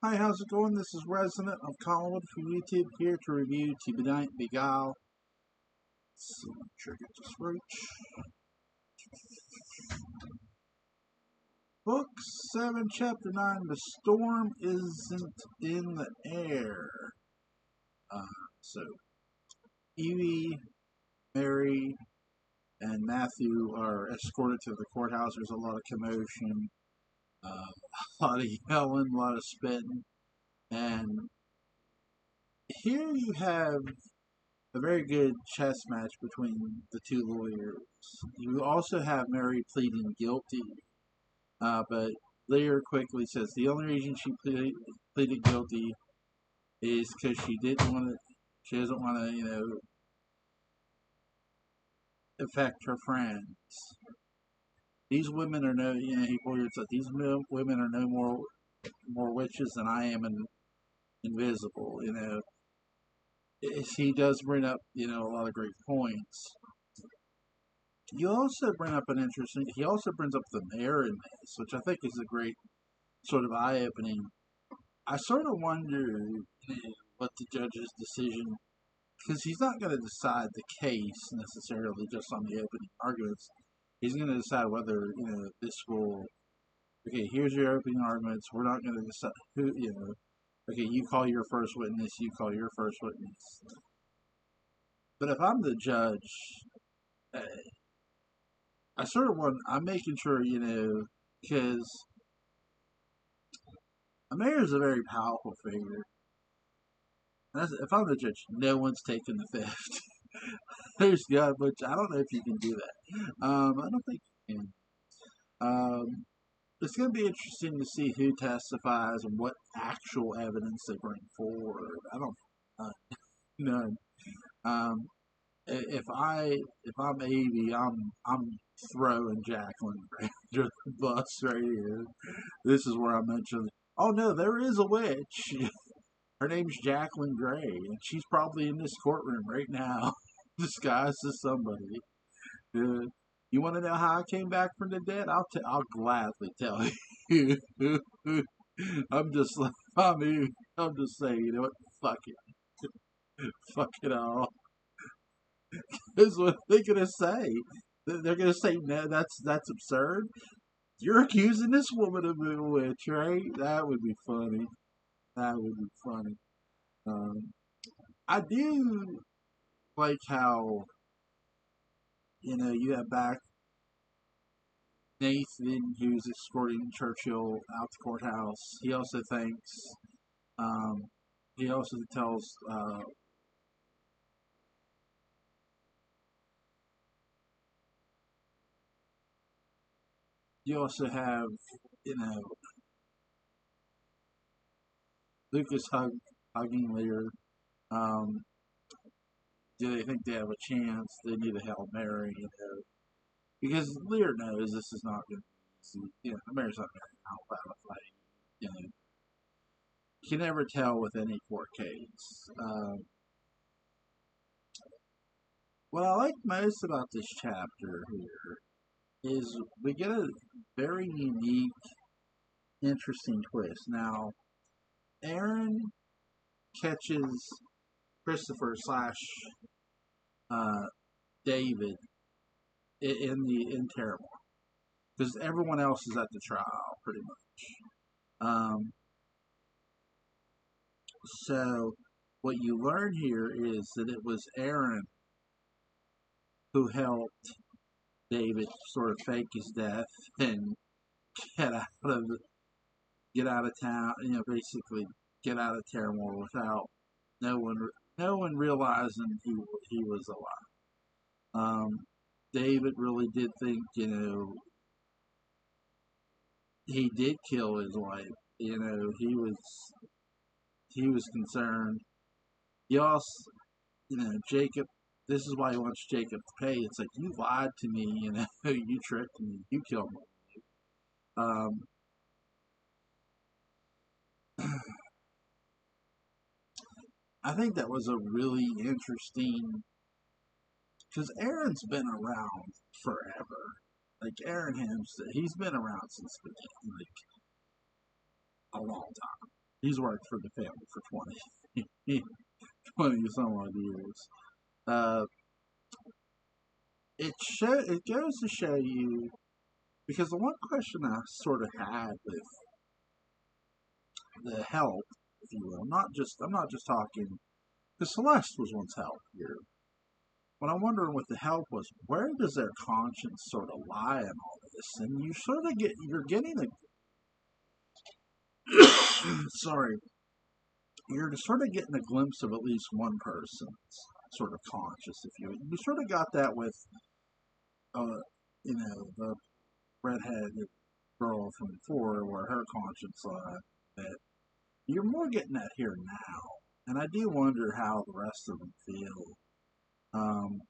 Hi, how's it going? This is Resident of Collinwood for YouTube, here to review To Be Night Beguile. Let's see, make sure I get this right. Book 7, Chapter 9, The Storm Isn't in the Air. So, Evie, Mary, and Matthew are escorted to the courthouse. There's a lot of commotion, a lot of yelling, a lot of spitting, and here you have a very good chess match between the two lawyers. You also have Mary pleading guilty, but Lear quickly says the only reason she pleaded guilty is because she didn't want to. She doesn't want to, affect her friends. These women are no, he pointed out, these women are no more witches than I am invisible. He does bring up, a lot of great points. You also bring up an interesting. He also brings up the mayor in this, which I think is a great sort of eye-opening. I sort of wonder what the judge's decision, because he's not going to decide the case necessarily just on the opening arguments. He's going to decide whether this will. Okay, here's your opening arguments. We're not going to decide who. Okay, you call your first witness. You call your first witness. But if I'm the judge, I sort of want. I'm making sure, because a mayor is a very powerful figure. If I'm the judge, no one's taking the fifth. There's God, which I don't know if you can do that. I don't think you can. It's going to be interesting to see who testifies and what actual evidence they bring forward. I don't none. Um, if I'm Avie, I'm throwing Jacqueline under the bus right here. This is where I mentioned. Oh no, there is a witch. Her name's Jacqueline Gray, and she's probably in this courtroom right now, disguised as somebody. You want to know how I came back from the dead? I'll gladly tell you. I'm just like I'm just saying, fuck it, fuck it all. Is what they're gonna say. They're gonna say no. That's absurd. You're accusing this woman of being a witch, right? That would be funny. That would be funny. Um, I do like how you have back Nathan, who's escorting Churchill out the courthouse. He also thanks. Um, he also tells. You also have, you know, Lucas hugging Lear. Um, do they think they have a chance? They need a Hail Mary, because Lear knows this is not going to be easy. Mary's not going to help out a fight. You can never tell with any court case. What I like most about this chapter here is we get a very unique, interesting twist. Now, Aaron catches Christopher slash David in Terramore, because everyone else is at the trial pretty much. So what you learn here is that it was Aaron who helped David sort of fake his death and get out of get out of town. Basically get out of Terramore without no one realizing he was alive. David really did think he did kill his wife. He was concerned. He also, Jacob. This is why he wants Jacob to pay. It's like, you lied to me. You tricked me. You killed me. Um, I think that was a really interesting, because Aaron's been around forever. Like Aaron himself, he's been around since the beginning, like a long time. He's worked for the family for 20 some odd years. Uh, it goes to show you, because the one question I sort of had with the help, if you will, I'm not just talking, because Celeste was once help here. What I'm wondering with the help was, where does their conscience sort of lie in all of this? And you're getting sorry, you're sort of getting a glimpse of at least one person's sort of conscious, if you sort of got that with, uh, the redheaded girl from before, where her conscience lied. That you're more getting that here now, and I do wonder how the rest of them feel. Um,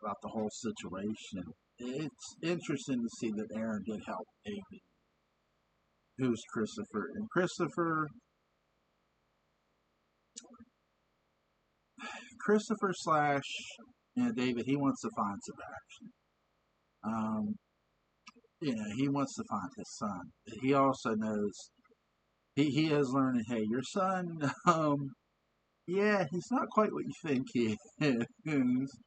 about the whole situation. It's interesting to see that Aaron did help David, who's Christopher. And Christopher slash David, he wants to find Sebastian. Um, he wants to find his son. He also knows, he has learned, hey, your son, yeah, he's not quite what you think he is.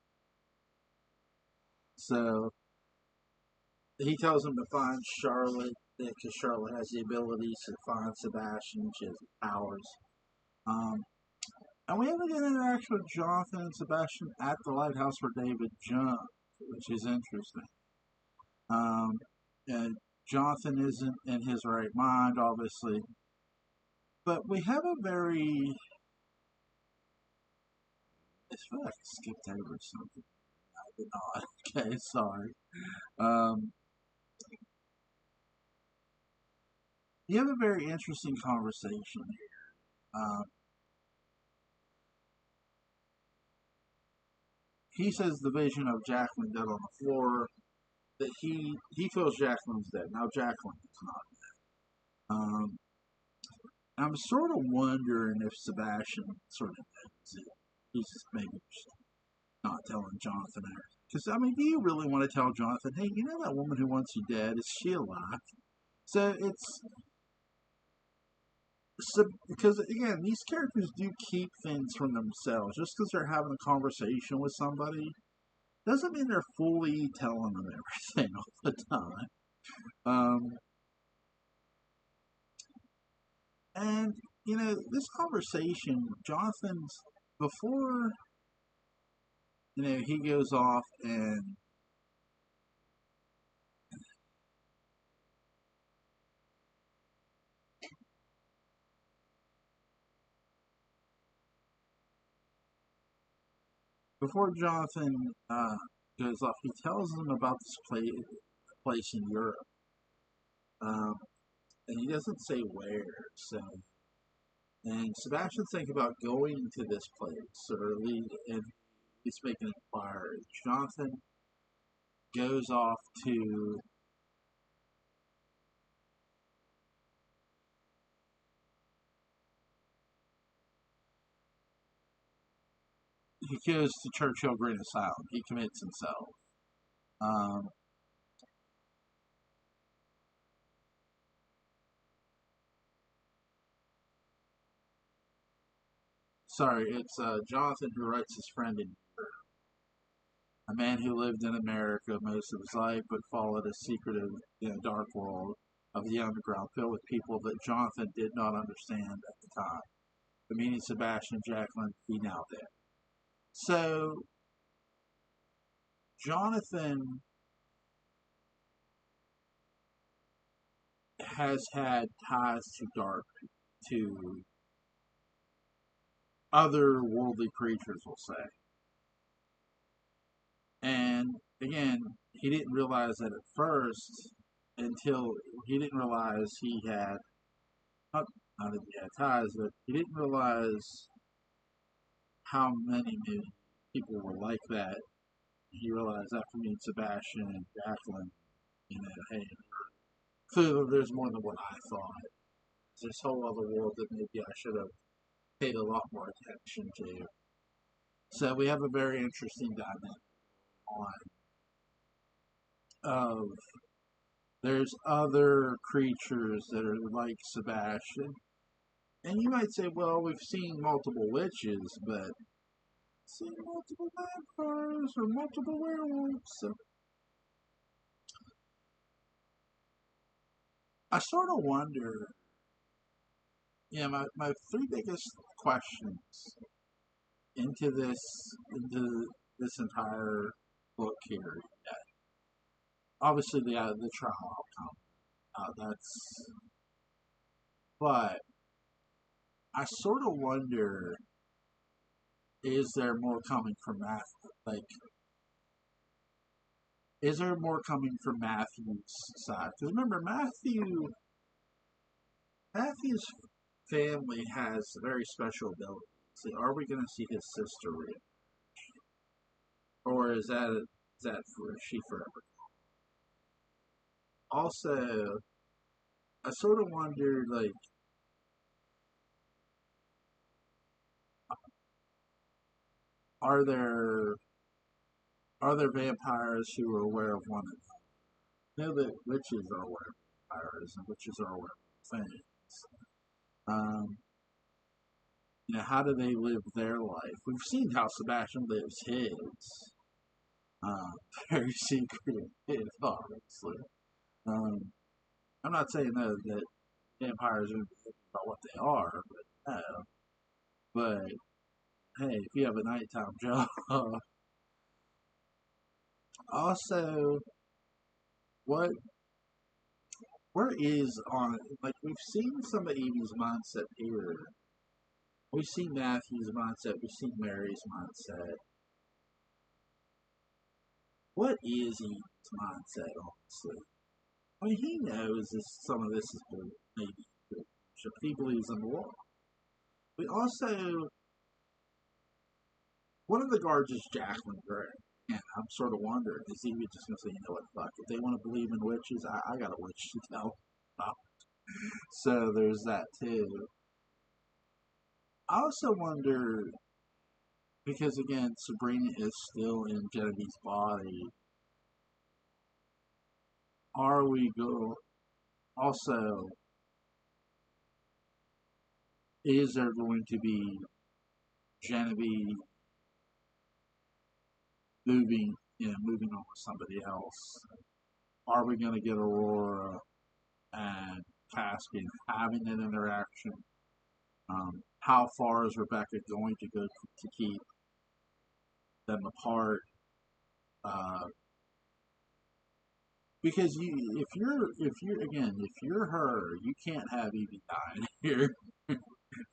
So he tells him to find Charlotte, because Charlotte has the ability to find Sebastian. She has powers. And we have an interaction with Jonathan and Sebastian at the lighthouse where David jumped, which is interesting. And Jonathan isn't in his right mind, obviously. But we have a very... I feel like I skipped over something. I did not. Okay, sorry. You have a very interesting conversation here. He says the vision of Jacqueline dead on the floor, that he feels Jacqueline's dead. Now Jacqueline is not dead. I'm sort of wondering if Sebastian sort of knows it. He's just maybe just not telling Jonathan everything. Because, I mean, do you really want to tell Jonathan, hey, you know that woman who wants you dead? Is she alive? So because, again, these characters do keep things from themselves. Just because they're having a conversation with somebody doesn't mean they're fully telling them everything all the time. And, this conversation, Jonathan's, before, he goes off and before Jonathan goes off, he tells them about this place in Europe. Um, and he doesn't say where, so... And Sebastian's thinking about going to this place, and he's making inquiries. Jonathan goes off to... He goes to Churchill Green Asylum. He commits himself. Um, Sorry, it's Jonathan who writes his friend in a man who lived in America most of his life, but followed a secretive, dark world of the underground filled with people that Jonathan did not understand at the time. The meaning Sebastian and Jacqueline, he now did. So, Jonathan has had ties to other worldly creatures, we'll say. And again, he didn't realize that at first, until he didn't realize he had, not that he had ties, but he didn't realize how many people were like that. He realized after meeting Sebastian and Jacqueline, hey, clearly there's more than what I thought. There's this whole other world that maybe I should have paid a lot more attention to. So we have a very interesting dynamic on of there's other creatures that are like Sebastian. And you might say, well, we've seen multiple witches, but seen multiple vampires or multiple werewolves. So I sort of wonder, my three biggest questions into this entire book here. Obviously, the trial outcome. That's, but I sort of wonder: is there more coming from Matthew? Like, is there more coming from Matthew's side? Because remember, Matthew's family has very special abilities. So are we going to see his sister real, or is that for she forever? Also, I sort of wonder, like, are there are there vampires who are aware of one another? I know that witches are aware of vampires and witches are aware of things. Um, how do they live their life? We've seen how Sebastian lives his. Um, very secretive, obviously. Um, I'm not saying that vampires are about what they are, but no. But hey, if you have a nighttime job, also, what where is on like we've seen some of Evie's mindset here. We've seen Matthew's mindset. We've seen Mary's mindset. What is Evie's mindset, honestly? I mean, he knows some of this is maybe bullshit. He believes in the law. But also, one of the guards is Jacqueline Gray. And I'm sort of wondering, is Evie just going to say, you know what, fuck, if they want to believe in witches, I got a witch to tell. So there's that too. I also wonder, because again, Sabrina is still in Genevieve's body, are we go also, is there going to be Genevieve moving on with somebody else? Are we going to get Aurora and Caspian having an interaction? How far is Rebecca going to go to keep them apart? Uh, because if you're her, you can't have Evie dying here.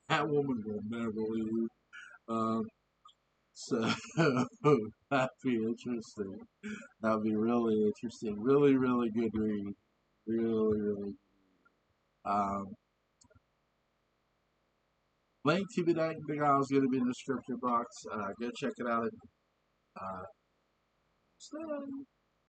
That woman will never leave. Um, so that'd be interesting. That'd be really interesting. Really, really good read. Really, really. Um, link to the Big Isle is going to be in the description box. Go check it out. Uh, so